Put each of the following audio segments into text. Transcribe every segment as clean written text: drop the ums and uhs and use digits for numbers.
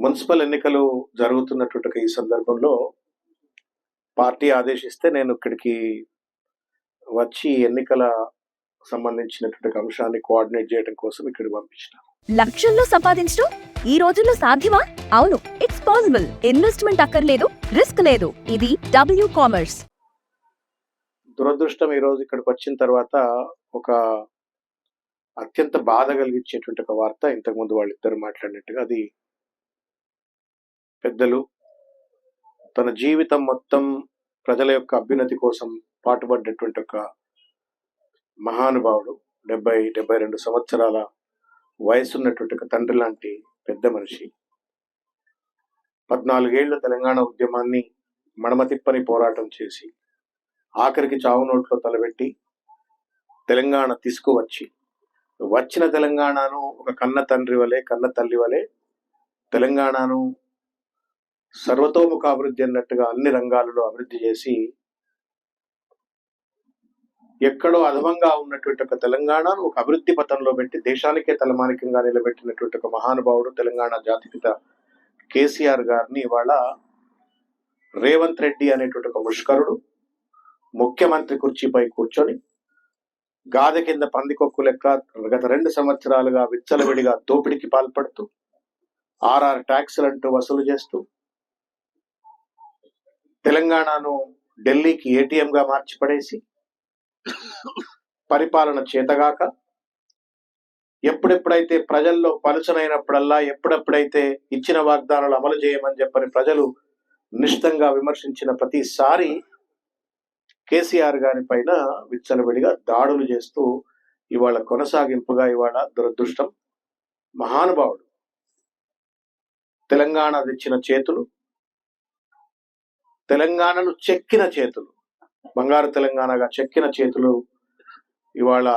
Municipal ఎన్నికలు జరుగుతున్నటువంటి ఈ సందర్భంలో పార్టీ ఆదేశిస్తే నేను ఇక్కడికి వచ్చి ఎన్నికల సంబంధించినటువంటి అంశాన్ని కోఆర్డినేట్ చేయడం కోసం ఇక్కడికి పంపించిన. లక్షల్లో సంపాదించడం ఈ రోజుల్లో సాధ్యమా? అవును, ఇట్స్ పాసిబుల్. ఇన్వెస్ట్మెంట్ అక్కర్లేదు, రిస్క్ లేదు. ఇది డబ్ల్యూ కామర్స్. దురదృష్టం, ఈ రోజు ఇక్కడికి వచ్చిన తర్వాత ఒక అత్యంత బాధ కలిగించేటువంటి ఒక వార్త. ఇంతకుముందు వాళ్ళిద్దరు మాట్లాడినట్టుగా, అది పెద్దలు తన జీవితం మొత్తం ప్రజల యొక్క అభ్యున్నతి కోసం పాటుపడ్డటువంటి ఒక మహానుభావుడు, 72 సంవత్సరాల వయసున్నటువంటి ఒక తండ్రి లాంటి పెద్ద మనిషి, 14 ఏళ్ల తెలంగాణ ఉద్యమాన్ని మడమతిప్పని పోరాటం చేసి ఆఖరికి చావు నోట్లో తలబెట్టి తెలంగాణ తీసుకువచ్చి, వచ్చిన తెలంగాణను ఒక కన్న తండ్రి వలె, కన్న తల్లి వలె తెలంగాణను సర్వతోముఖ అభివృద్ధి అన్నట్టుగా అన్ని రంగాలలో అభివృద్ధి చేసి, ఎక్కడో అధమంగా ఉన్నటువంటి ఒక తెలంగాణను ఒక అభివృద్ధి పథంలో పెట్టి దేశానికే తలమానికంగా నిలబెట్టినటువంటి ఒక మహానుభావుడు తెలంగాణ జాతిపిత కేసీఆర్ గారిని ఇవాళ రేవంత్ రెడ్డి అనేటువంటి ఒక ముష్కరుడు ముఖ్యమంత్రి కుర్చీపై కూర్చొని గాదె కింద పందికొక్కు లెక్క గత 2 సంవత్సరాలుగా విచ్చలవిడిగా దోపిడీకి పాల్పడుతూ 6 ట్యాక్సులు అంటూ వసూలు చేస్తూ తెలంగాణను ఢిల్లీకి ఏటీఎంగా మార్చి పడేసి, పరిపాలన చేతగాక, ఎప్పుడెప్పుడైతే ప్రజల్లో పలుచనైనప్పుడల్లా, ఎప్పుడెప్పుడైతే ఇచ్చిన వాగ్దానాలు అమలు చేయమని చెప్పని ప్రజలు నిశ్చితంగా విమర్శించిన ప్రతిసారి కేసీఆర్ గారి పైన విచ్చలవిడిగా దాడులు చేస్తూ ఇవాళ కొనసాగింపుగా ఇవాళ దురదృష్టం, మహానుభావుడు తెలంగాణ తెచ్చిన చేతులు, తెలంగాణను చెక్కిన చేతులు, బంగారు తెలంగాణగా చెక్కిన చేతులు ఇవాళ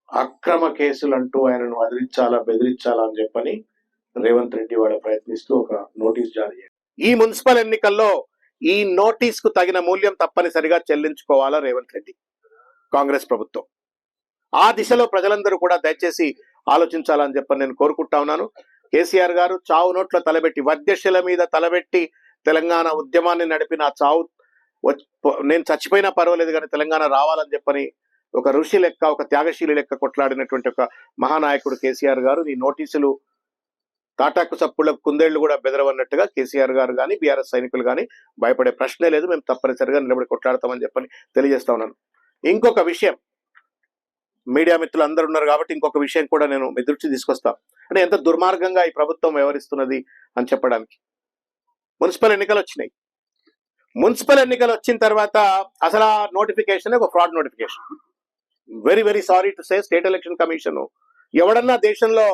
అక్రమ కేసులు అంటూ ఆయనను అదిరించాలా, బెదిరించాలా అని చెప్పని రేవంత్ రెడ్డి వాళ్ళ ప్రయత్నిస్తూ ఒక నోటీస్ జారీ చేశారు. ఈ మున్సిపల్ ఎన్నికల్లో ఈ నోటీస్ కు తగిన మూల్యం తప్పనిసరిగా చెల్లించుకోవాలా రేవంత్ రెడ్డి, కాంగ్రెస్ ప్రభుత్వం. ఆ దిశలో ప్రజలందరూ కూడా దయచేసి ఆలోచించాలని చెప్పని నేను కోరుకుంటా ఉన్నాను. కేసీఆర్ గారు చావు నోట్ల తలబెట్టి, వద్యశల మీద తలబెట్టి తెలంగాణ ఉద్యమాన్ని నడిపిన ఆ చావు, నేను చచ్చిపోయినా పర్వాలేదు కానీ తెలంగాణ రావాలని చెప్పని ఒక ఋషి లెక్క, ఒక త్యాగశీలి లెక్క కొట్లాడినటువంటి ఒక మహానాయకుడు కేసీఆర్ గారు, ఈ నోటీసులు తాటాకు చప్పుళ్లకు కుందేళ్లు కూడా బెదరవన్నట్టుగా కేసీఆర్ గారు కానీ బీఆర్ఎస్ సైనికులు కానీ భయపడే ప్రశ్నే లేదు. మేము తప్పనిసరిగా నిలబడి కొట్లాడతామని చెప్పని తెలియజేస్తా ఉన్నాను. ఇంకొక విషయం, మీడియా మిత్రులు అందరూ ఉన్నారు కాబట్టి ఇంకొక విషయం కూడా నేను మీ దృష్టి తీసుకొస్తాను. అంటే ఎంత దుర్మార్గంగా ఈ ప్రభుత్వం వ్యవహరిస్తున్నది అని చెప్పడానికి. మున్సిపల్ ఎన్నికలు వచ్చినాయి. మున్సిపల్ ఎన్నికలు వచ్చిన తర్వాత అసలు ఆ నోటిఫికేషన్ ఒక fraud notification. Very very sorry to say, state election commission ఎవడన్నా దేశంలో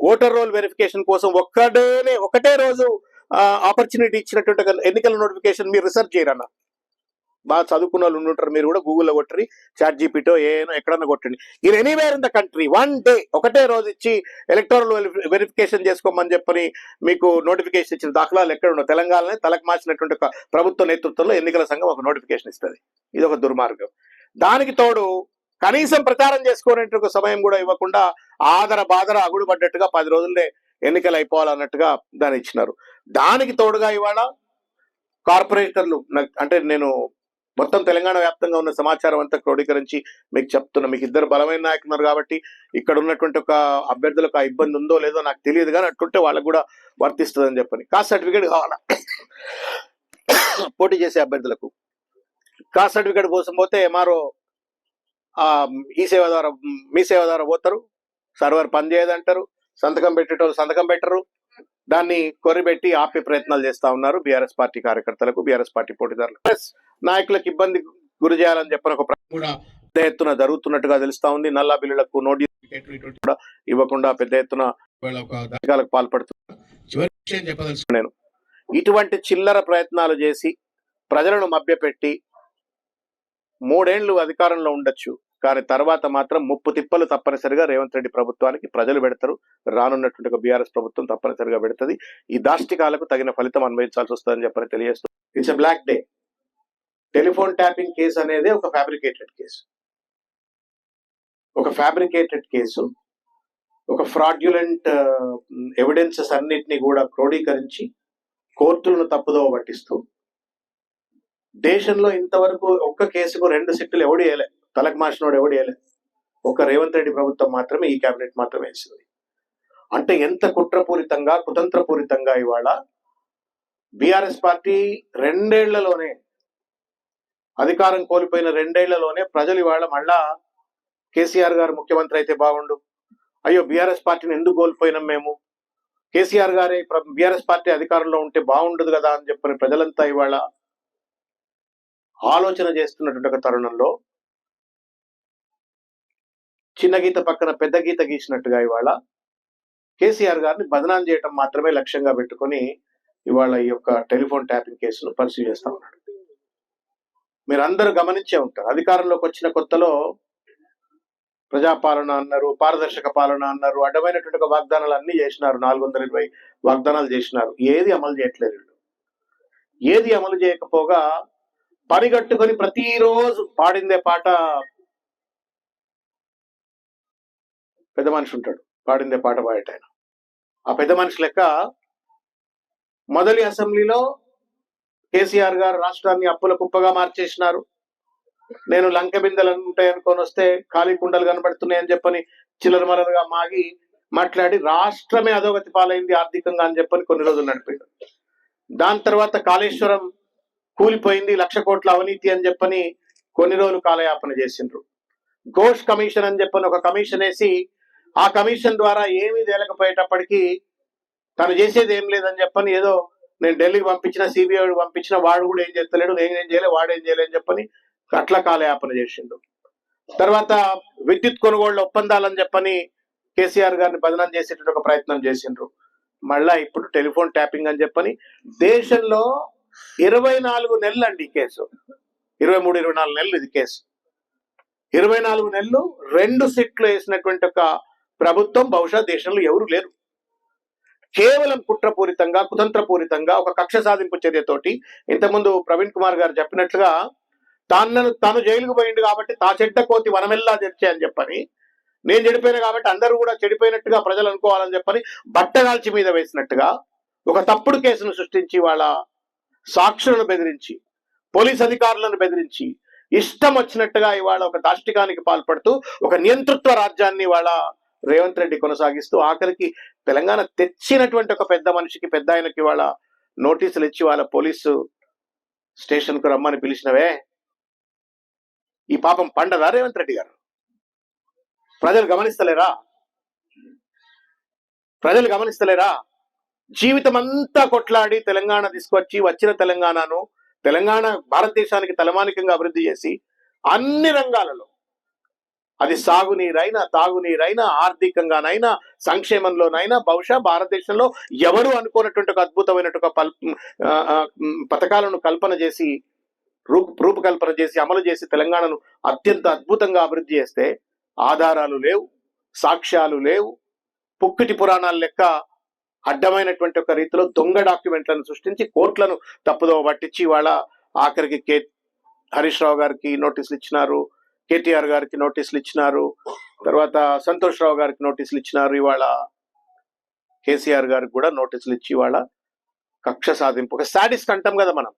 ఓటర్ రోల్ వెరిఫికేషన్ కోసం ఒకటే రోజు ఆపర్చునిటీ ఇచ్చినటువంటి ఎన్నికల నోటిఫికేషన్ మీరు రిసర్చ్ చేయరన్నా. బాగా చదువుకున్న వాళ్ళు ఉంటారు, మీరు కూడా గూగుల్లో కొట్టండి, చాట్ జీపీటో ఏనో ఎక్కడన్నా కొట్టండి. In anywhere in the country one day ఒకటే రోజు ఇచ్చి ఎలక్టోరల్ వెరిఫికేషన్ చేసుకోమని చెప్పని మీకు నోటిఫికేషన్ ఇచ్చిన దాఖలాలు ఎక్కడ ఉండవు. తెలంగాణలో తలకు మార్చినటువంటి ఒక ప్రభుత్వ నేతృత్వంలో ఎన్నికల సంఘం ఒక నోటిఫికేషన్ ఇస్తుంది. ఇది ఒక దుర్మార్గం. దానికి తోడు కనీసం ప్రచారం చేసుకోవాలంటే ఒక సమయం కూడా ఇవ్వకుండా ఆదర బాదర అగుడు పడ్డట్టుగా 10 రోజులనే ఎన్నికలు అయిపోవాలన్నట్టుగా దాన్ని ఇచ్చినారు. దానికి తోడుగా ఇవాళ కార్పొరేటర్లు, అంటే నేను మొత్తం తెలంగాణ వ్యాప్తంగా ఉన్న సమాచారం అంతా క్రోడీకరించి మీకు చెప్తున్నా. మీకు ఇద్దరు బలమైన నాయకులు ఉన్నారు కాబట్టి ఇక్కడ ఉన్నటువంటి ఒక అభ్యర్థులకు ఆ ఇబ్బంది ఉందో లేదో నాకు తెలియదు, కానీ అట్టుంటే వాళ్ళకు కూడా వర్తిస్తుందని చెప్పని. కాస్ట్ సర్టిఫికేట్ కావాలా పోటీ చేసే అభ్యర్థులకు? కాస్ట్ సర్టిఫికేట్ కోసం పోతే ఎంఆర్ఓ మీ సేవ ద్వారా పోతారు, సర్వర్ పనిచేయదంటారు, సంతకం పెట్టేటోళ్ళు సంతకం పెట్టరు, దాన్ని కొరిబెట్టి ఆపే ప్రయత్నాలు చేస్తా ఉన్నారు బీఆర్ఎస్ పార్టీ కార్యకర్తలకు, బీఆర్ఎస్ పార్టీ పోటీదారులకు, నాయకులకు ఇబ్బంది గురి చేయాలని చెప్పిన ఒక కూడా పెద్ద ఎత్తున జరుగుతున్నట్టుగా తెలుస్తా ఉంది. నల్లా బిల్లులకు నోటీసులు కూడా ఇవ్వకుండా పెద్ద ఎత్తున పాల్పడుతున్నారు. నేను ఇటువంటి చిల్లర ప్రయత్నాలు చేసి ప్రజలను మభ్యపెట్టి 3 ఏళ్లు అధికారంలో ఉండొచ్చు, కానీ తర్వాత మాత్రం ముప్పు తిప్పలు తప్పనిసరిగా రేవంత్ రెడ్డి ప్రభుత్వానికి ప్రజలు పెడతారు. రానున్నటువంటి ఒక బీఆర్ఎస్ ప్రభుత్వం తప్పనిసరిగా పెడుతుంది. ఈ దాష్టికాలకు తగిన ఫలితం అనుభవించాల్సి వస్తుందని చెప్పని తెలియజేస్తుంది. It's a black day. Telephone tapping case అనేది ఒక ఫ్యాబ్రికేటెడ్ కేసు. ఒక ఫ్రాడ్యులెంట్ ఎవిడెన్సెస్ అన్నిటినీ కూడా క్రోడీకరించి కోర్టులను తప్పుదోవ పట్టిస్తూ దేశంలో ఇంతవరకు ఒక్క కేసుకు 2 సిట్టులు ఎవడు వేయలే, తలకు మార్చినోడు ఎవడు వేయలే. ఒక రేవంత్ రెడ్డి ప్రభుత్వం మాత్రమే, ఈ కేబినెట్ మాత్రమే వేసింది. అంటే ఎంత కుట్రపూరితంగా కుతంత్రపూరితంగా ఇవాళ బీఆర్ఎస్ పార్టీ 2 ఏళ్లలోనే, అధికారం కోల్పోయిన 2 ఏళ్లలోనే ప్రజలు ఇవాళ మళ్ళా కేసీఆర్ గారు ముఖ్యమంత్రి అయితే బాగుండు, అయ్యో బీఆర్ఎస్ పార్టీని ఎందుకు కోల్పోయినాం మేము, కేసీఆర్ గారే బీఆర్ఎస్ పార్టీ అధికారంలో ఉంటే బాగుండదు కదా అని చెప్పని ప్రజలంతా ఇవాళ ఆలోచన చేస్తున్నటువంటి ఒక తరుణంలో చిన్న గీత పక్కన పెద్ద గీత గీసినట్టుగా ఇవాళ కేసీఆర్ గారిని బదనాం చేయటం మాత్రమే లక్ష్యంగా పెట్టుకొని ఇవాళ ఈ యొక్క టెలిఫోన్ ట్యాపింగ్ కేసును పరిశీలి చేస్తా ఉన్నాడు. మీరు అందరూ గమనించే ఉంటారు, అధికారంలోకి వచ్చిన కొత్తలో ప్రజాపాలన అన్నారు, పారదర్శక పాలన అన్నారు, అడ్డమైనటువంటి ఒక వాగ్దానాలు అన్ని చేసినారు, 420 వాగ్దానాలు చేసినారు. ఏది అమలు చేయట్లేదు. ఏది అమలు చేయకపోగా పనిగట్టుకొని ప్రతిరోజు పాడిందే పాట, పెద్ద మనిషి ఉంటాడు, పాడిందే పాట పాడేట ఆయన. ఆ పెద్ద మనిషి లెక్క మొదటి అసెంబ్లీలో కేసీఆర్ గారు రాష్ట్రాన్ని అప్పుల కుప్పగా మార్చేసినారు. నేను లంక బిందెలు ఉంటాయి అనుకొని వస్తే ఖాళీ కుండలు కనబడుతున్నాయని చెప్పని చిల్లర మల్లరగా మాట్లాడి రాష్ట్రమే అధోగతి పాలైంది ఆర్థికంగా అని చెప్పని కొన్ని రోజులు నడిపాడు. దాని తర్వాత కాళేశ్వరం కూలిపోయింది, 1,00,000 కోట్ల అవినీతి అని చెప్పని కొన్ని రోజులు కాలయాపన చేసిండ్రు. ఘోష్ కమిషన్ అని చెప్పని ఒక కమిషన్ వేసి ఆ కమిషన్ ద్వారా ఏమీ తేలకపోయేటప్పటికీ తను చేసేది ఏం లేదని చెప్పని ఏదో నేను ఢిల్లీకి పంపించిన, సిబిఐ పంపించిన, వాడు కూడా ఏం చేస్తలేడు, నేనేం చేయలే, వాడేం చేయలేని చెప్పని అట్లా కాలయాపన చేసిండు. తర్వాత విద్యుత్ కొనుగోళ్ల ఒప్పందాలని చెప్పని కేసీఆర్ గారిని బదనాం చేసేటువంటి ఒక ప్రయత్నం చేసిండ్రు. మళ్ళా ఇప్పుడు టెలిఫోన్ ట్యాపింగ్ అని చెప్పని దేశంలో 24 నెలలు అండి ఈ కేసు, 23-24 నెలలు ఇది కేసు. 24 నెలలు 2 సిట్లు వేసినటువంటి ఒక ప్రభుత్వం బహుశా దేశంలో ఎవరు లేరు. కేవలం కుట్రపూరితంగా కుతంత్రపూరితంగా ఒక కక్ష సాధింపు చర్యతోటి, ఇంతకుముందు ప్రవీణ్ కుమార్ గారు చెప్పినట్లుగా తాను జైలుకు పోయిండు కాబట్టి తా చెడ్డ కోతి వనమెల్లా తెచ్చే అని చెప్పని, నేను చెడిపోయినా కాబట్టి అందరూ కూడా చెడిపోయినట్టుగా ప్రజలు అనుకోవాలని చెప్పని బట్టగాల్చి మీద వేసినట్టుగా ఒక తప్పుడు కేసును సృష్టించి వాళ్ళ సాక్షులను బెదిరించి, పోలీస్ అధికారులను బెదిరించి, ఇష్టం వచ్చినట్టుగా ఇవాళ ఒక దాష్టికానికి పాల్పడుతూ ఒక నియంతృత్వ రాజ్యాన్ని వాళ్ళ రేవంత్ రెడ్డి కొనసాగిస్తూ ఆఖరికి తెలంగాణ తెచ్చినటువంటి ఒక పెద్ద మనిషికి, పెద్ద ఆయనకి వాళ్ళ నోటీసులు ఇచ్చి వాళ్ళ పోలీసు స్టేషన్ కు రమ్మని పిలిచినవే, ఈ పాపం పండదా రేవంత్ రెడ్డి గారు? ప్రజలు గమనిస్తలేరా? జీవితం అంతా కొట్లాడి తెలంగాణ తీసుకొచ్చి వచ్చిన తెలంగాణ భారతదేశానికి తలమానికంగా అభివృద్ధి చేసి అన్ని రంగాలలో, అది సాగునీరైనా, తాగునీరైనా, ఆర్థికంగానైనా, సంక్షేమంలోనైనా బహుశా భారతదేశంలో ఎవరు అనుకోనటువంటి ఒక అద్భుతమైనటువంటి పథకాలను కల్పన చేసి, రూపకల్పన చేసి, అమలు చేసి తెలంగాణను అత్యంత అద్భుతంగా అభివృద్ధి చేస్తే ఆధారాలు లేవు, సాక్ష్యాలు లేవు, పుక్కిటి పురాణాల లెక్క అడ్డమైనటువంటి ఒక రీతిలో దొంగ డాక్యుమెంట్లను సృష్టించి కోర్టులను తప్పుదోవ పట్టించి వాళ్ళ ఆఖరికి హరీష్ రావు గారికి నోటీసులు ఇచ్చినారు, కేటీఆర్ గారికి నోటీసులు ఇచ్చినారు, తర్వాత సంతోష్ రావు గారికి నోటీసులు ఇచ్చినారు, ఇవాళ కేసీఆర్ గారికి కూడా నోటీసులు ఇచ్చి ఇవాళ కక్ష సాధింపు, ఒక సాడిస్ట్ అంటాం కదా మనం,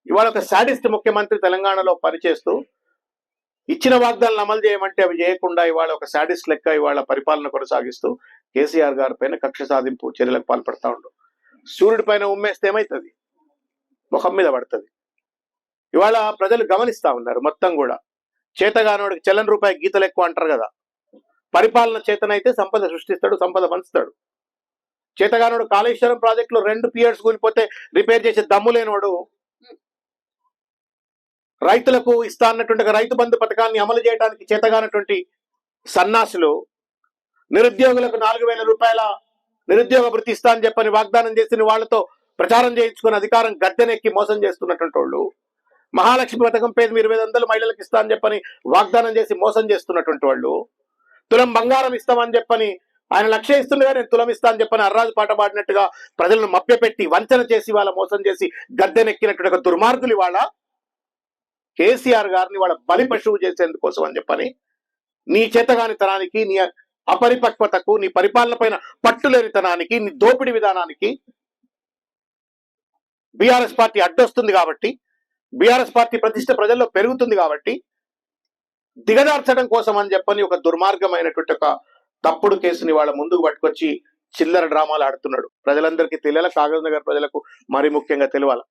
ఇవాళ ఒక సాడిస్ట్ ముఖ్యమంత్రి తెలంగాణలో పనిచేస్తూ ఇచ్చిన వాగ్దానాలు అమలు చేయమంటే అవి చేయకుండా ఇవాళ ఒక సాడిస్ట్ లెక్క ఇవాళ పరిపాలన కొనసాగిస్తూ కేసీఆర్ గారి పైన కక్ష సాధింపు చర్యలకు పాల్పడతా ఉండు. సూర్యుడి పైన ఉమ్మేస్తే ఏమవుతుంది? ముఖం మీద పడుతుంది. ఇవాళ ప్రజలు గమనిస్తా ఉన్నారు. మొత్తం కూడా చేతగానోడికి చెల్లని రూపాయి గీతలు ఎక్కువ అంటారు కదా. పరిపాలన చేతనైతే సంపద సృష్టిస్తాడు, సంపద పంచుతాడు. చేతగానోడు కాళేశ్వరం ప్రాజెక్టులో 2 పియర్స్ కూలిపోతే రిపేర్ చేసే దమ్ము లేనివాడు రైతులకు ఇస్తా అన్నటువంటి రైతు బంధు పథకాన్ని అమలు చేయడానికి చేతగానటువంటి సన్నాసులు నిరుద్యోగులకు 4,000 రూపాయల నిరుద్యోగ భృతి ఇస్తా అని చెప్పని వాగ్దానం చేసిన వాళ్లతో ప్రచారం చేయించుకుని అధికారం గద్దెనెక్కి మోసం చేస్తున్నటువంటి వాళ్ళు, మహాలక్ష్మి పథకం పేరు 2,500 మహిళలకు ఇస్తా అని చెప్పని వాగ్దానం చేసి మోసం చేస్తున్నటువంటి వాళ్ళు, తులం బంగారం ఇస్తామని చెప్పని ఆయన 1,00,000 ఇస్తుండగా నేను తులం ఇస్తా అని చెప్పని అర్రాజు పాట పాడినట్టుగా ప్రజలను మభ్యపెట్టి వంచన చేసి వాళ్ళ మోసం చేసి గద్దెనెక్కినటువంటి ఒక దుర్మార్గులు వాళ్ళ కేసీఆర్ గారిని వాళ్ళ బలి పశువు చేసేందుకోసం అని చెప్పని నీ చేతగాని తనానికి, నీ అపరిపక్వతకు, నీ పరిపాలన పైన పట్టులేనితనానికి, నీ దోపిడీ విధానానికి బీఆర్ఎస్ పార్టీ అడ్డొస్తుంది కాబట్టి, బీఆర్ఎస్ పార్టీ ప్రతిష్ట ప్రజల్లో పెరుగుతుంది కాబట్టి దిగజార్చడం కోసం అని చెప్పని ఒక దుర్మార్గమైనటువంటి ఒక తప్పుడు కేసుని వాళ్ళ ముందుకు పట్టుకొచ్చి చిల్లర డ్రామాలు ఆడుతున్నాడు. ప్రజలందరికీ తెలియాల, కాగజ్ నగర్ ప్రజలకు మరి ముఖ్యంగా తెలియాల.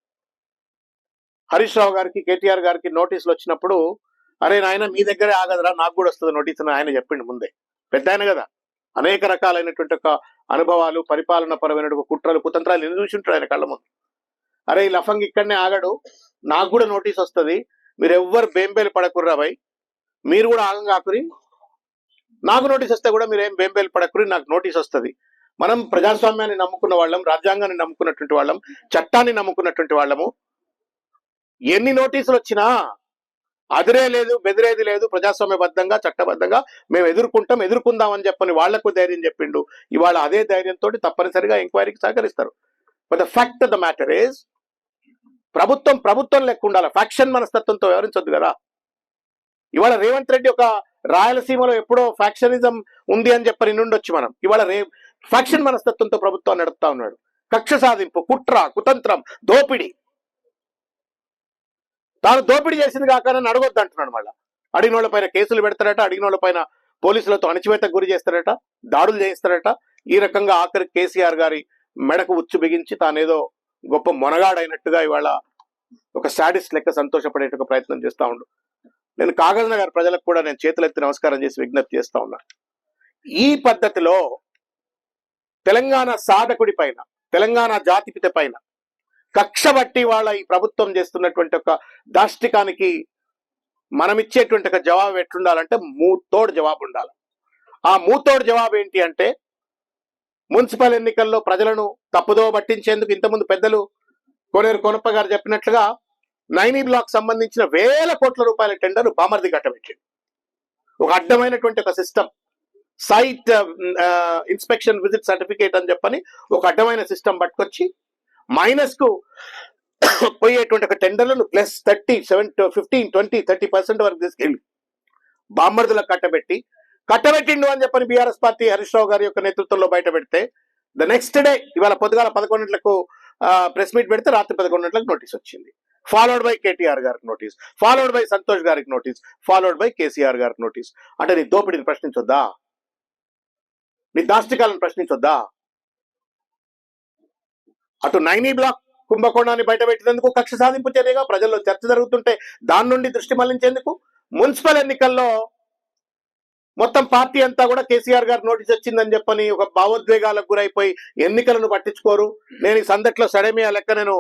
హరీష్ రావు గారికి, కేటీఆర్ గారికి నోటీసులు వచ్చినప్పుడు, అరే నాయన మీ దగ్గరే ఆగదురా, నాకు కూడా వస్తుంది నోటీస్ అని ఆయన చెప్పిండు ముందే. పెద్ద ఆయన కదా, అనేక రకాలైనటువంటి ఒక అనుభవాలు, పరిపాలన పరమైన కుట్రలు, కుతంత్రాలు ఎన్ని చూసి ఉంటాడు ఆయన కళ్ళ ముందు. అరే ఈ లఫంగ్ ఇక్కడనే ఆగడు, నాకు కూడా నోటీస్ వస్తుంది, మీరు ఎవ్వరు బేంబేలు పడకుర్రా భయ్, మీరు కూడా ఆగం కాకురి, నాకు నోటీస్ వస్తే కూడా మీరేం బేంబేలు పడకురి, నాకు నోటీస్ వస్తుంది. మనం ప్రజాస్వామ్యాన్ని నమ్ముకున్న వాళ్ళం, రాజ్యాంగాన్ని నమ్ముకున్నటువంటి వాళ్ళం, చట్టాన్ని నమ్ముకున్నటువంటి వాళ్ళము. ఎన్ని నోటీసులు వచ్చినా అదిరే లేదు, బెదిరేది లేదు, ప్రజాస్వామ్యబద్ధంగా చట్టబద్ధంగా మేము ఎదుర్కొందాం అని చెప్పని వాళ్లకు ధైర్యం చెప్పిండు. ఇవాళ అదే ధైర్యంతో తప్పనిసరిగా ఎంక్వైరీకి సహకరిస్తారు. But the fact of the matter is, ప్రభుత్వం లెక్క ఉండాలి, ఫ్యాక్షన్ మనస్తత్వంతో వ్యవహరించొద్దు కదా. ఇవాళ రేవంత్ రెడ్డి ఒక రాయలసీమలో ఎప్పుడో ఫ్యాక్షనిజం ఉంది అని చెప్పని నుండొచ్చు మనం. ఇవాళ ఫ్యాక్షన్ మనస్తత్వంతో ప్రభుత్వాన్ని నడుపుతా ఉన్నాడు. కక్ష సాధింపు, కుట్ర, కుతంత్రం, దోపిడీ. తాను దోపిడీ చేసింది కాక నన్ను అడగొద్దు అంటున్నాడు. మళ్ళీ అడిగిన వాళ్ళ పైన కేసులు పెడతారట, అడిగిన వాళ్ళ పైన పోలీసులతో అణచివేతకు గురి చేస్తారట, దాడులు చేయిస్తారట. ఈ రకంగా ఆఖరి కేసీఆర్ గారి మెడకు ఉచ్చు బిగించి తానేదో గొప్ప మొనగాడైనట్టుగా ఇవాళ ఒక సాడిస్ట్ లెక్క సంతోషపడేట ప్రయత్నం చేస్తా ఉండు. నేను కాగజ్ నగర్ ప్రజలకు కూడా నేను చేతులెత్తి నమస్కారం చేసి విజ్ఞప్తి చేస్తా ఉన్నా. ఈ పద్ధతిలో తెలంగాణ సాధకుడి పైన, తెలంగాణ జాతిపిత పైన కక్ష బట్టి వాళ్ళ ఈ ప్రభుత్వం చేస్తున్నటువంటి ఒక దాష్టికానికి మనం ఇచ్చేటువంటి ఒక జవాబు ఎట్లుండాలంటే మూతోడు జవాబు ఉండాలి. ఆ మూతోడు జవాబు ఏంటి అంటే, మున్సిపల్ ఎన్నికల్లో ప్రజలను తప్పుదో పట్టించేందుకు ఇంతకుముందు పెద్దలు కోనేరు కోనప్ప గారు చెప్పినట్లుగా 9 బ్లాక్ సంబంధించిన వేల కోట్ల రూపాయల టెండర్ బామర్ది కట్టబెట్టింది. ఒక అడ్డమైనటువంటి ఒక system, site inspection visit certificate అని చెప్పని ఒక అడ్డమైన సిస్టమ్ పట్టుకొచ్చి మైనస్ కు పోయేటువంటి ఒక టెండర్లను ప్లస్ 30, 7, 15, 20, 30% వరకు తీసుకెళ్ళి బామర్దులకు కట్టబెట్టిండు అని చెప్పని బీఆర్ఎస్ పార్టీ హరీష్ రావు గారి యొక్క నేతృత్వంలో బయట పెడితే, ద నెక్స్ట్ డే ఇవాళ పొద్దుగాల 11 గంటలకు ప్రెస్ మీట్ పెడితే రాత్రి 11 గంటలకు నోటీస్ వచ్చింది. ఫాలోడ్ బై కేటీఆర్ గారికి నోటీస్, ఫాలోడ్ బై సంతోష్ గారికి నోటీస్, ఫాలోడ్ బై కేసీఆర్ గారికి నోటీస్. అంటే నీ దోపిడీని ప్రశ్నించొద్దా? నీ దాష్టికాలను ప్రశ్నించొద్దా? అటు 9 బ్లాక్ కుంభకోణాన్ని బయట పెట్టినందుకు కక్ష సాధింపు చర్యగా ప్రజల్లో చర్చ జరుగుతుంటే దాని నుండి దృష్టి మళ్లించేందుకు, మున్సిపల్ ఎన్నికల్లో మొత్తం పార్టీ అంతా కూడా కేసీఆర్ గారు నోటీస్ వచ్చిందని చెప్పని ఒక భావోద్వేగాలకు గురైపోయి ఎన్నికలను పట్టించుకోరు, నేను ఈ సందట్లో సడేమియా లెక్క నేను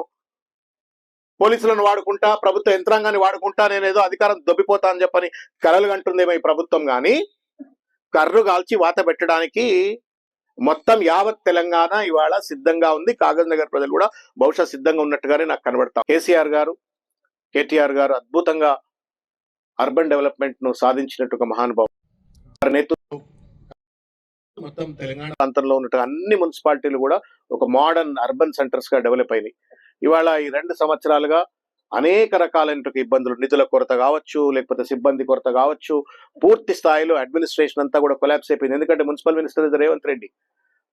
పోలీసులను వాడుకుంటా, ప్రభుత్వ యంత్రాంగాన్ని వాడుకుంటా, నేనేదో అధికారం దొబ్బిపోతా అని చెప్పని కలలు కంటుందేమో ఈ ప్రభుత్వం. కానీ కర్రు కాల్చి వాత పెట్టడానికి మొత్తం యావత్ తెలంగాణ ఇవాళ సిద్ధంగా ఉంది. కాగజ్ నగర్ ప్రజలు కూడా బహుశా సిద్ధంగా ఉన్నట్టుగానే నాకు కనబడతాం. కేసీఆర్ గారు, కేటీఆర్ గారు అద్భుతంగా అర్బన్ డెవలప్మెంట్ ను సాధించినట్టు ఒక మహానుభావం. నేతృత్వం మొత్తం తెలంగాణ ప్రాంతంలో ఉన్నట్టు అన్ని మున్సిపాలిటీలు కూడా ఒక మోడర్న్ అర్బన్ సెంటర్స్ గా డెవలప్ అయినాయి. ఇవాళ ఈ 2 సంవత్సరాలుగా అనేక రకాలైన ఇబ్బందులు, నిధుల కొరత కావచ్చు, లేకపోతే సిబ్బంది కొరత కావచ్చు, పూర్తి స్థాయిలో అడ్మినిస్ట్రేషన్ అంతా కూడా కొలాప్స్ అయిపోయింది. ఎందుకంటే మున్సిపల్ మినిస్టర్ రేవంత్ రెడ్డి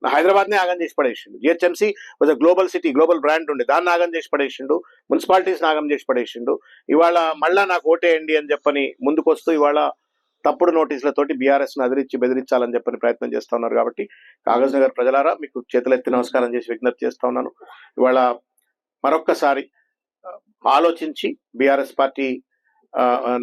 హైదరాబాద్ నే ఆగం చేసి పడేసిండు. GHMC was global city, global brand ఉండే, దాన్ని ఆగం చేసి పడేసిండు. మున్సిపాలిటీస్ ఆగం చేసి పడేసిండు. ఇవాళ మళ్ళా నాకు ఓటేయండి అని చెప్పని ముందుకొస్తూ ఇవాళ తప్పుడు నోటీసులతోటి బీఆర్ఎస్ ను బెదిరించాలని చెప్పని ప్రయత్నం చేస్తా ఉన్నారు. కాబట్టి కాగజ్ నగర్ ప్రజలారా మీకు చేతులెత్తి నమస్కారం చేసి విజ్ఞప్తి చేస్తా ఉన్నాను. ఇవాళ మరొక్కసారి ఆలోచించి బీఆర్ఎస్ పార్టీ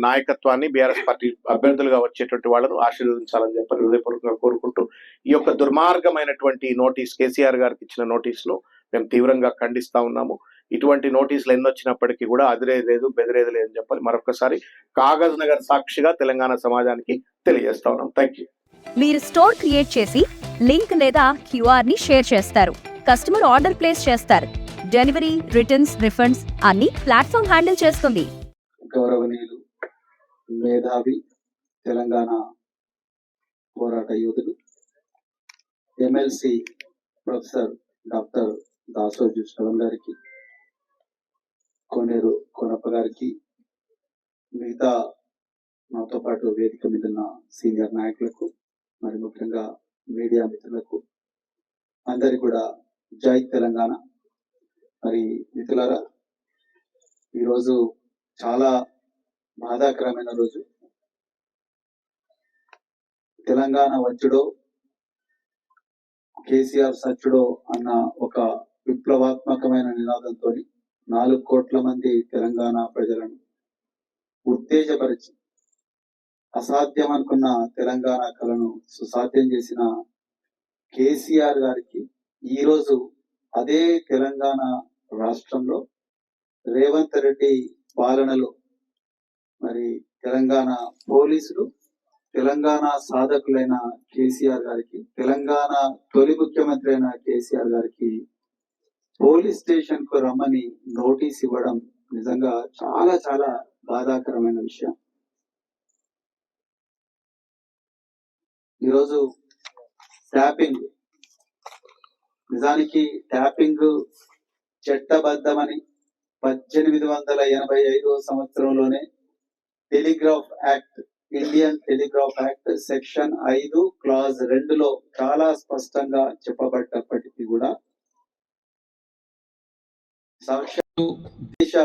నాయకత్వాన్ని, బీఆర్ఎస్ పార్టీ అభ్యర్థులుగా వచ్చేటువంటి వాళ్ళను ఆశీర్వదించాలని చెప్పని హృదయపూర్వకంగా కోరుకుంటూ, ఈ యొక్క దుర్మార్గమైనటువంటి నోటీస్, కేసీఆర్ గారికి ఇచ్చిన నోటీసును మేము తీవ్రంగా ఖండిస్తా ఉన్నాము. ఇటువంటి నోటీసులు ఎన్నొచ్చినప్పటికీ కూడా అదిరేది లేదు, బెదిరేది లేదని చెప్పని మరొకసారి కాగజ్ నగర్ సాక్షిగా తెలంగాణ సమాజానికి తెలియజేస్తా ఉన్నాం. Thank you. మీరు స్టోర్ క్రియేట్ చేసి లింక్ లేదా క్యూఆర్ ని షేర్ చేస్తారు, కస్టమర్ ఆర్డర్ ప్లేస్ చేస్తారు, డెలివరీ, రిటర్న్స్, రిఫండ్స్ అన్ని ప్లాట్ఫామ్ హ్యాండిల్ చేస్తుంది. గౌరవనీయులు, మేధావి, తెలంగాణ పోరాట యోధులు, MLC professor doctor Dasoju Shravan గారికి, కోనేరు కోనప్ప గారికి, మిగతా నాతో పాటు వేదిక మీద ఉన్న సీనియర్ నాయకులకు, మరి ముఖ్యంగా మీడియా మిత్రులకు అందరికి కూడా జై తెలంగాణ. మరి మిత్రులారా, ఈరోజు చాలా బాధాకరమైన రోజు. తెలంగాణ వచ్చుడో కేసీఆర్ సచ్చుడో అన్న ఒక విప్లవాత్మకమైన నినాదంతో 4 కోట్ల మంది తెలంగాణ ప్రజలను ఉత్తేజపరిచి అసాధ్యం అనుకున్న తెలంగాణ కళను సుసాధ్యం చేసిన కేసీఆర్ గారికి ఈరోజు అదే తెలంగాణ రాష్ట్రంలో రేవంత్ రెడ్డి పాలనలో మరి తెలంగాణ పోలీసులు తెలంగాణ సాధకులైన కేసీఆర్ గారికి, తెలంగాణ తొలి ముఖ్యమంత్రి అయిన కేసీఆర్ గారికి పోలీస్ స్టేషన్ కు రమ్మని నోటీస్ ఇవ్వడం నిజంగా చాలా చాలా బాధాకరమైన విషయం. ఈరోజు ట్యాపింగ్, నిజానికి ట్యాపింగ్ చట్టబద్ధమని 1885 సంవత్సరంలోనే telegraph act, Indian telegraph act section 5 clause 2లో చాలా స్పష్టంగా చెప్పబడ్డప్పటికీ కూడా సాక్షాత్తు దేశ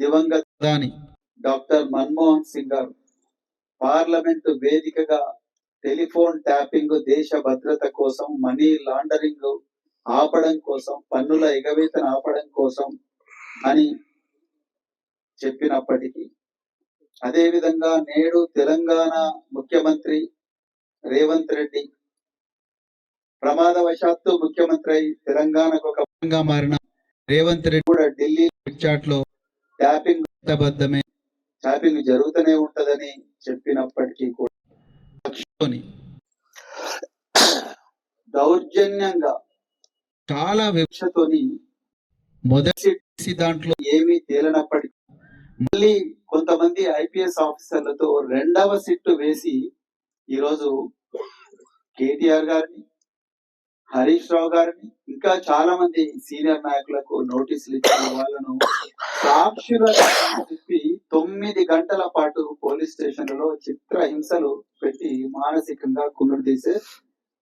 దివంగత ప్రధాని డాక్టర్ మన్మోహన్ సింగ్ గారు పార్లమెంటు వేదికగా టెలిఫోన్ ట్యాపింగ్ దేశ భద్రత కోసం, మనీ లాండరింగ్ ఆపడం కోసం, పన్నుల ఎగవేతను ఆపడం కోసం అని చెప్పినప్పటికీ, అదే విధంగా నేడు తెలంగాణ ముఖ్యమంత్రి రేవంత్ రెడ్డి ప్రమాదవశాత్తు ముఖ్యమంత్రి అయి తెలంగాణకు ఒక మారిన రేవంత్ రెడ్డి కూడా ఢిల్లీ చాట్ లో ట్యాపింగ్ చట్టబద్ధమే, ట్యాపింగ్ జరుగుతూనే ఉంటదని చెప్పినప్పటికీ కూడా దౌర్జన్యంగా చాలా వివక్షతోని మొదటి దాంట్లో ఏమీ తేలనప్పటికీ మళ్ళీ కొంతమంది ఐపీఎస్ ఆఫీసర్లతో 2వ సిట్టు వేసి ఈరోజు కేటీఆర్ గారిని, హరీష్ రావు గారిని, ఇంకా చాలా మంది సీనియర్ నాయకులకు నోటీసులు ఇచ్చిన వాళ్ళను సాక్షులుగా చెప్పి 9 గంటల పాటు పోలీస్ స్టేషన్లలో చిత్రహింసలు పెట్టి మానసికంగా కుమ్మిడి తీసే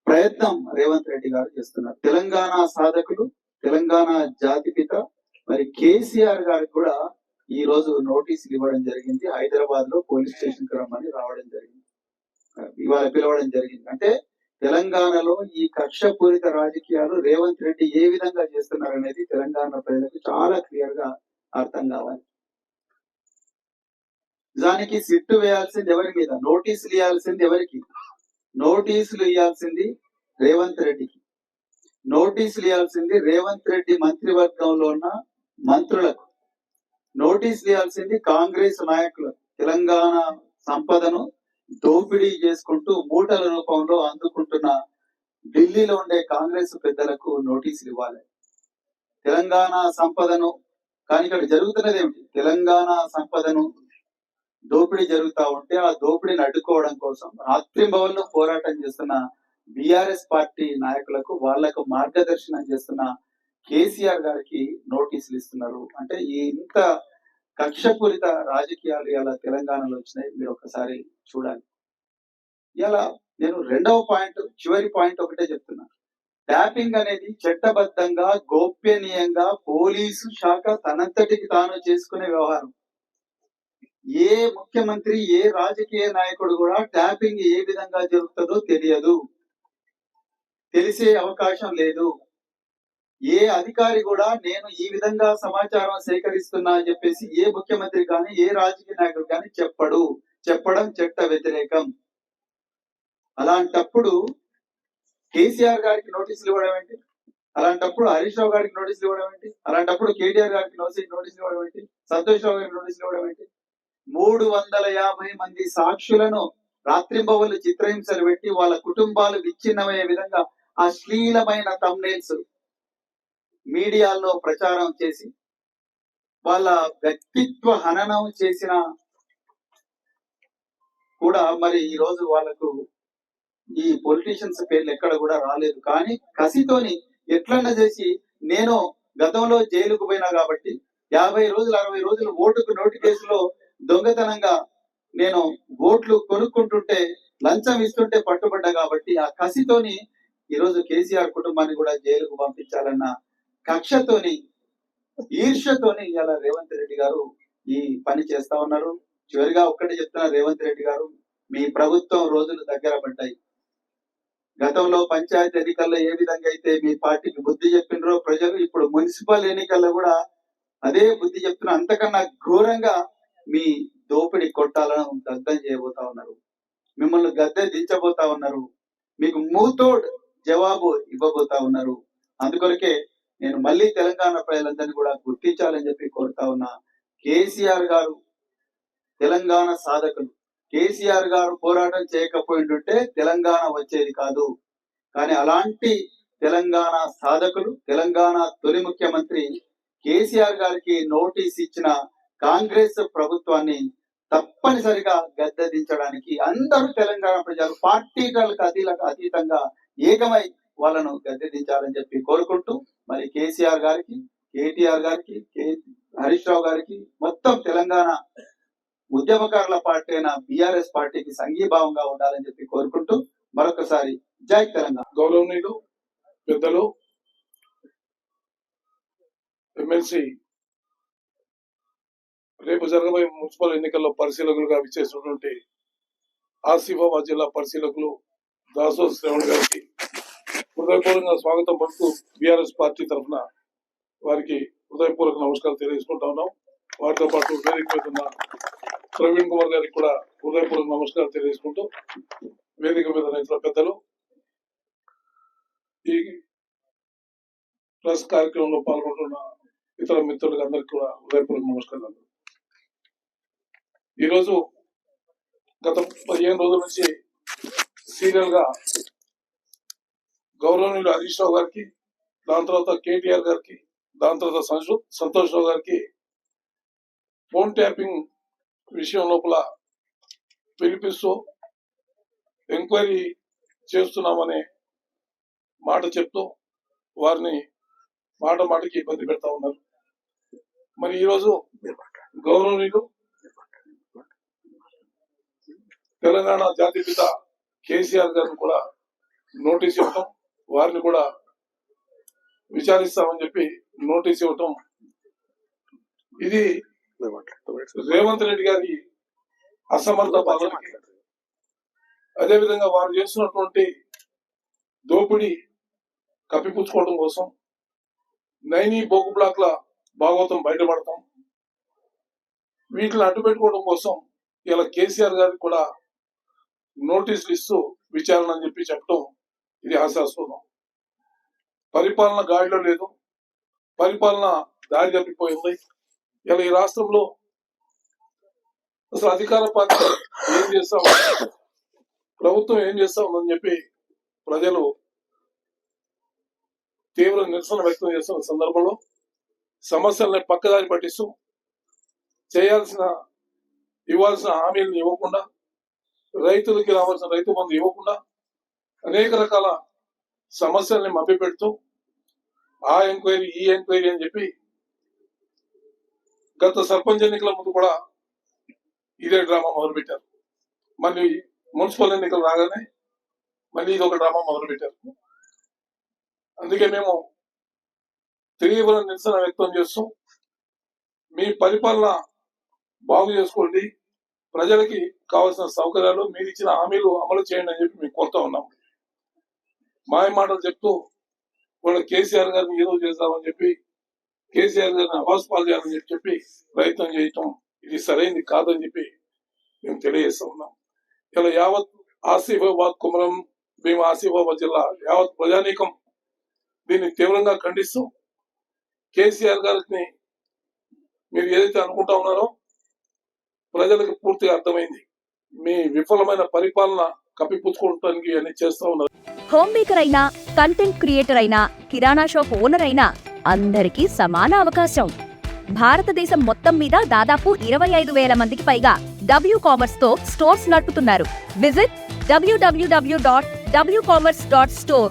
ప్రయత్నం రేవంత్ రెడ్డి గారు చేస్తున్నారు. తెలంగాణ సాధకులు, తెలంగాణ జాతిపిత మరి కేసీఆర్ గారికి కూడా ఈ రోజు నోటీసులు ఇవ్వడం జరిగింది. హైదరాబాద్ లో పోలీస్ స్టేషన్ కు రమ్మని రావడం జరిగింది, ఇవాళ పిలవడం జరిగింది. అంటే తెలంగాణలో ఈ కక్షపూరిత రాజకీయాలు రేవంత్ రెడ్డి ఏ విధంగా చేస్తున్నారు అనేది తెలంగాణ ప్రజలకు చాలా క్లియర్ గా అర్థం కావాలి. నిజానికి సిట్టు వేయాల్సింది ఎవరి మీద, నోటీసులు ఇవ్వాల్సింది ఎవరికి? నోటీసులు ఇవ్వాల్సింది రేవంత్ రెడ్డికి, నోటీసులు ఇవ్వాల్సింది రేవంత్ రెడ్డి మంత్రివర్గంలో ఉన్న మంత్రులకు, నోటీసులు ఇవ్వాల్సింది కాంగ్రెస్ నాయకులకు. తెలంగాణ సంపదను దోపిడీ చేసుకుంటూ మూటల రూపంలో అందుకుంటున్న ఢిల్లీలో ఉండే కాంగ్రెస్ పెద్దలకు నోటీసులు ఇవ్వాలి. తెలంగాణ సంపదను, కానీ ఇక్కడ జరుగుతున్నది ఏమిటి? తెలంగాణ సంపదను దోపిడీ జరుగుతా ఉంటే ఆ దోపిడీని అడ్డుకోవడం కోసం రాత్రింబవళ్ళు పోరాటం చేస్తున్న బీఆర్ఎస్ పార్టీ నాయకులకు, వాళ్లకు మార్గదర్శనం చేస్తున్న కేసీఆర్ గారికి నోటీసులు ఇస్తున్నారు. అంటే ఇంత కక్షపూరిత రాజకీయాలు ఇలా తెలంగాణలో వచ్చినాయి. మీరు ఒకసారి చూడాలి. ఇలా నేను 2వ పాయింట్, చివరి పాయింట్ ఒకటే చెప్తున్నా. ట్యాపింగ్ అనేది చట్టబద్ధంగా, గోప్యనీయంగా పోలీసు శాఖ తనంతటికి తాను చేసుకునే వ్యవహారం. ఏ ముఖ్యమంత్రి, ఏ రాజకీయ నాయకుడు కూడా ట్యాపింగ్ ఏ విధంగా జరుగుతుందో తెలియదు, తెలిసే అవకాశం లేదు. ఏ అధికారి కూడా నేను ఈ విధంగా సమాచారం సేకరిస్తున్నా అని చెప్పేసి ఏ ముఖ్యమంత్రి కానీ ఏ రాజకీయ నాయకుడు కానీ చెప్పడం చట్ట వ్యతిరేకం. అలాంటప్పుడు కేసీఆర్ గారికి నోటీసులు ఇవ్వడం ఏంటి? అలాంటప్పుడు హరీష్ రావు గారికి నోటీసులు ఇవ్వడం ఏంటి? అలాంటప్పుడు కేటీఆర్ గారికి నోటీసులు ఇవ్వడం ఏంటి? సంతోష్ రావు గారికి నోటీసులు ఇవ్వడం ఏంటి? 350 మంది సాక్షులను రాత్రింబవళ్ళు చిత్రహింసలు పెట్టి వాళ్ళ కుటుంబాలు విచ్ఛిన్నమయ్యే విధంగా అశ్లీలమైన థంబ్నెయిల్స్ మీడియాలో ప్రచారం చేసి వాళ్ళ వ్యక్తిత్వ హననం చేసిన కూడా మరి ఈ రోజు వాళ్ళకు ఈ పొలిటీషియన్స్ పేర్లు ఎక్కడ కూడా రాలేదు. కానీ కసితోని ఎట్లన్నా చేసి, నేను గతంలో జైలుకు పోయినా కాబట్టి 50 రోజులు 60 రోజులు ఓటుకు నోటు కేసులో దొంగతనంగా నేను ఓట్లు కొనుక్కుంటుంటే లంచం ఇస్తుంటే పట్టుబడ్డా కాబట్టి ఆ కసితోని ఈరోజు కేసీఆర్ కుటుంబాన్ని కూడా జైలుకు పంపించాలన్న కక్షతోని ఈర్ష్యతోని ఇవాళ రేవంత్ రెడ్డి గారు ఈ పని చేస్తా ఉన్నారు. చివరిగా ఒక్కటే చెప్తున్నా, రేవంత్ రెడ్డి గారు మీ ప్రభుత్వం రోజులు దగ్గర పడ్డాయి. గతంలో పంచాయతీ ఎన్నికల్లో ఏ విధంగా అయితే మీ పార్టీకి బుద్ధి చెప్పినరో ప్రజలు, ఇప్పుడు మున్సిపల్ ఎన్నికల్లో కూడా అదే బుద్ధి చెప్తున్నా. అంతకన్నా ఘోరంగా మీ దోపిడి కొట్టాలను దగ్ధం చేయబోతా ఉన్నారు, మిమ్మల్ని గద్దె దించబోతా ఉన్నారు, మీకు మూతోడ్ జవాబు ఇవ్వబోతా ఉన్నారు. అందుకొరకే నేను మళ్ళీ తెలంగాణ ప్రజలందరినీ కూడా గుర్తించాలని చెప్పి కోరుతా ఉన్నా. కేసీఆర్ గారు తెలంగాణ సాధకులు. కేసీఆర్ గారు పోరాటం చేయకపోయింటే తెలంగాణ వచ్చేది కాదు. కానీ అలాంటి తెలంగాణ సాధకులు, తెలంగాణ తొలి ముఖ్యమంత్రి కేసీఆర్ గారికి నోటీస్ ఇచ్చిన కాంగ్రెస్ ప్రభుత్వాన్ని తప్పనిసరిగా గద్దె దించడానికి అందరూ తెలంగాణ ప్రజలు పార్టీలకు అతీతంగా ఏకమై వాళ్ళను గద్దె దించాలని చెప్పి కోరుకుంటూ, మరి కేసీఆర్ గారికి, కేటీఆర్ గారికి, హరీష్ రావు గారికి, మొత్తం తెలంగాణ ఉద్యమకారుల పార్టీ అయిన బీఆర్ఎస్ పార్టీకి సంఘీభావంగా ఉండాలని చెప్పి కోరుకుంటూ మరొకసారి జై తెలంగాణ. గౌరవనీయులు పెద్దలు ఎమ్మెల్సీ రేపు జరగబోయే మున్సిపల్ ఎన్నికల్లో పరిశీలకులుగా విచ్చేసినటువంటి ఆసిఫాబాద్ జిల్లా పరిశీలకులు దాసో శ్రవణ్ గారికి హృదయపూర్వకంగా స్వాగతం పలుకుతూ బీఆర్ఎస్ పార్టీ తరఫున వారికి హృదయపూర్వక నమస్కారాలు తెలియజేసుకుంటా ఉన్నాం. వారితో పాటు వేదిక మీద ఉన్న ప్రవీణ్ కుమార్ గారికి కూడా హృదయపూర్వక నమస్కారాలు తెలియజేసుకుంటూ, వేదిక మీద రైతుల పెద్దలు, ఈ ప్రెస్ కార్యక్రమంలో పాల్గొంటున్న ఇతర మిత్రులకు అందరికీ కూడా హృదయపూర్వక నమస్కారాలు. ఈరోజు గత 15 రోజుల నుంచి సీరియల్ గా గౌరవనీయులు హరీష్ రావు గారికి, దాని తర్వాత కేటీఆర్ గారికి, దాని తర్వాత సంతోష్ రావు గారికి ఫోన్ ట్యాపింగ్ విషయం లోపల పిలిపిస్తూ ఎంక్వైరీ చేస్తున్నామనే మాట చెప్తూ వారిని మాటకి ఇబ్బంది పెడతా ఉన్నారు. మరి ఈరోజు గౌరవనీయులు తెలంగాణ జాతిపిత కేసీఆర్ గారిని కూడా నోటీస్ ఇవ్వటం, వారిని కూడా విచారిస్తామని చెప్పి నోటీస్ ఇవ్వటం, ఇది రేవంత్ రెడ్డి గారి అసమర్థ పాలనకి, అదేవిధంగా వారు చేస్తున్నటువంటి దోపిడీ కప్పిపుచ్చుకోవడం కోసం నైని బోగు బ్లాక్ల భాగవతం బయటపడతాం, వీటిని అడ్డుపెట్టుకోవడం కోసం ఇలా కేసీఆర్ గారికి కూడా నోటీసులు ఇస్తూ విచారణ అని చెప్పి చెప్పడం ఇది హాస్యాస్పదం. పరిపాలన గాడిలో లేదు, పరిపాలన దారి తప్పిపోయింది. ఇలా ఈ రాష్ట్రంలో అసలు అధికార పార్టీ ఏం చేస్తా ఉంది, ప్రభుత్వం ఏం చేస్తా ఉందని చెప్పి ప్రజలు తీవ్ర నిరసన వ్యక్తం చేస్తున్న సందర్భంలో సమస్యల్ని పక్కదారి పట్టిస్తూ ఇవ్వాల్సిన హామీలను ఇవ్వకుండా, రైతులకి రావాల్సిన రైతు బంధు ఇవ్వకుండా, అనేక రకాల సమస్యల్ని మభ్యపెడుతూ ఆ ఎంక్వైరీ ఈ ఎంక్వైరీ అని చెప్పి గత సర్పంచ్ ఎన్నికల ముందు కూడా ఇదే డ్రామా మొదలుపెట్టారు. మళ్ళీ మున్సిపల్ ఎన్నికలు రాగానే మళ్ళీ ఇది ఒక డ్రామా మొదలుపెట్టారు. అందుకే మేము తీవ్ర నిరసన వ్యక్తం చేస్తూ, మీ పరిపాలన బాగు చేసుకోండి, ప్రజలకి కావాల్సిన సౌకర్యాలు, మీరు ఇచ్చిన హామీలు అమలు చేయండి అని చెప్పి మేము కోరుతా ఉన్నాం. మాయ మాటలు చెప్తూ వాళ్ళ కేసీఆర్ గారిని ఏదో చేద్దామని చెప్పి, కేసీఆర్ గారిని అవాస్పాలు చేయాలని చెప్పి ప్రయత్నం చేయటం ఇది సరైనది కాదని చెప్పి మేము తెలియజేస్తా ఉన్నాం. ఇలా యావత్ ఆసిఫాబాద్ కుమరం భీమ ఆసిఫాబాద్ జిల్లా యావత్ ప్రజానీకం దీన్ని తీవ్రంగా ఖండిస్తూ, కేసీఆర్ గారిని మీరు ఏదైతే అనుకుంటా ఉన్నారో ప్రజలకు పూర్తిగా అర్థమైంది. మీ విఫలమైన పరిపాలన కప్పిపుచ్చుకోవడానికి అన్ని చేస్తా ఉన్నారు. హోమ్ మేకర్ అయినా, కంటెంట్ క్రియేటర్ అయినా, కిరాణా షాప్ ఓనర్ అయినా అందరికీ సమాన అవకాశం. భారతదేశం మొత్తం మీద దాదాపు 25,000 మందికి పైగా WCommerce తో స్టోర్స్ నడుపుతున్నారు. Visit www.wcommerce.store